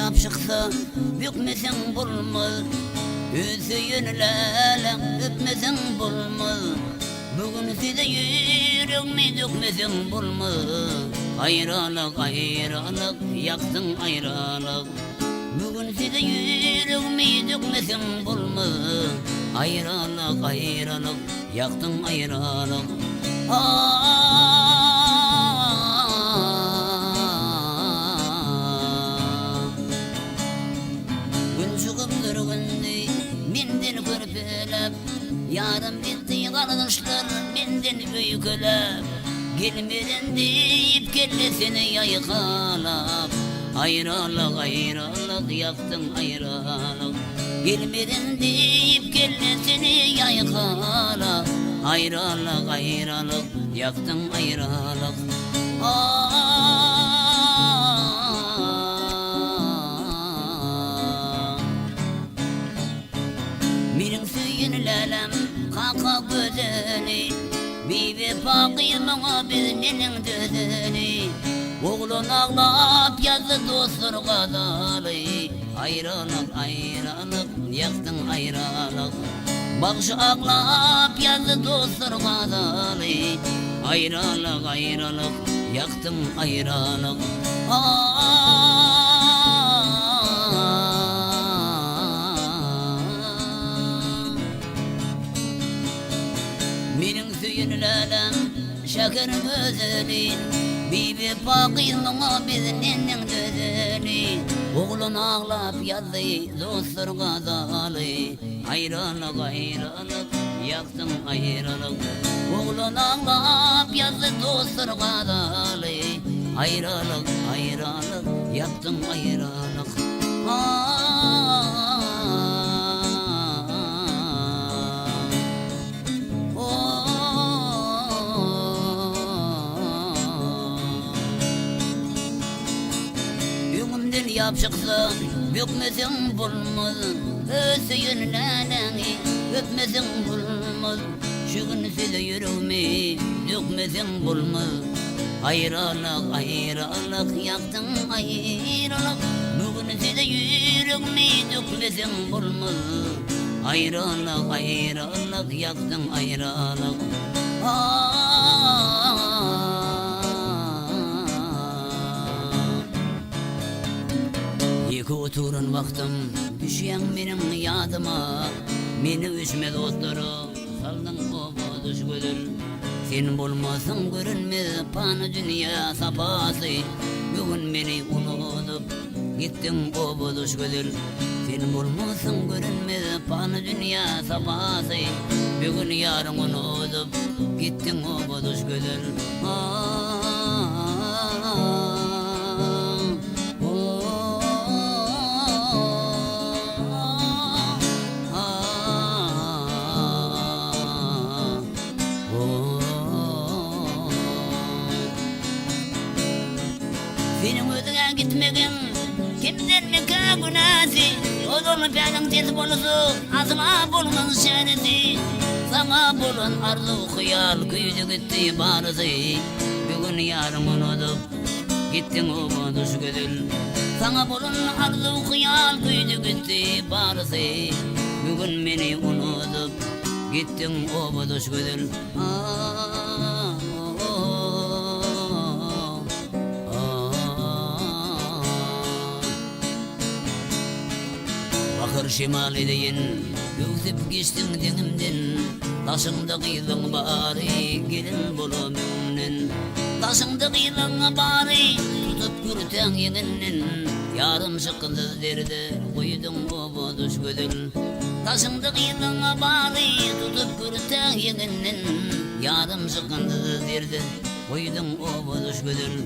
yapışıksa bükmesen bulmaz. Hüseyinlerle öpmesen bulmaz. Bugün size yüreğimi dökmesen bulmaz. Ayrılık ayrılık yaktın ayrılık. Bugün size yüreğimi dökmesen bulmaz. Ayrılık ayrılık yaktın ayrılık. Gün çıkıp durgundu menden körpelep. Yarım bitti kardeşler benden büyükler. Gelmeden deyip kellesini yayıkalap. Ayrılık ayrılık yaktın ayrılık. Gelmeden deyip kellesini yayıkalap. Ayrılık ayrılık yaktın ayrılık. Benim söyünlelem kaka gözünü. Bibi bakıyımına bizmenin düzünü. Oğlun ağlap yazdı dostlar kazalı. Ayrılık ayrılık yaktın ayrılık. Bakşı ağlap yazdı dostlar kazalı. Ayrılık ayrılık yaktın ayrılık. Benim söyünlelem şeker gözünün. Bibi bakıyımına bizmenin düzünü. Oğlun ağlap yazdı dostlar kazalı. Ayrılık ayrılık yaktın ayrılık. Oğlun ağlap yazdı dostlar kazalı. Ayrılık ayrılık yaktın ayrılık. Yüngümden yapışıksa bükmesen bulmaz. Hüseyinlerle öpmesen bulmaz. Şu gün size yüreğimi dökmesen bulmaz. Ayrılık ayrılık yaktın ayrılık. Bugün size yüreğimi dökmesen bulmaz. Ayrılık ayrılık yaktın ayrılık. İki oturun vaktim düşen benim yadıma. Beni üzme dostlarım saldın baba düş gödür. Sen bulmasın görünmez panı dünya sapası. Bugün beni unutup gittin baba düş gödür. Sen bulmasın görünmez panı dünya sapası. Bugün yarın unutup gittin baba düş gödür. Senin özüne gitmegin kimden ne günahı. Oğlum benim tez bolusu azma bulman şeridi. Sana bulun arzu hıyal güydü gitti barızı. Bugün yarın unutup gittin o düş gödül. Sana bulun arzu hıyal güydü gitti barızı. Bugün beni unutup gittin o düş gödül. Bakır şimal edeyin Yüzüp geçtin denimden. Taşımda kıydın bari gelin bulamıyorsun. Taşımda kıydın bari tutup kürten yeninden. Yarım sıkıntı derdi koydun o düş gödül. Taşımda kıydın bari tutup kürten yeninden. Yarım sıkıntı derdi koydun o düş gödül.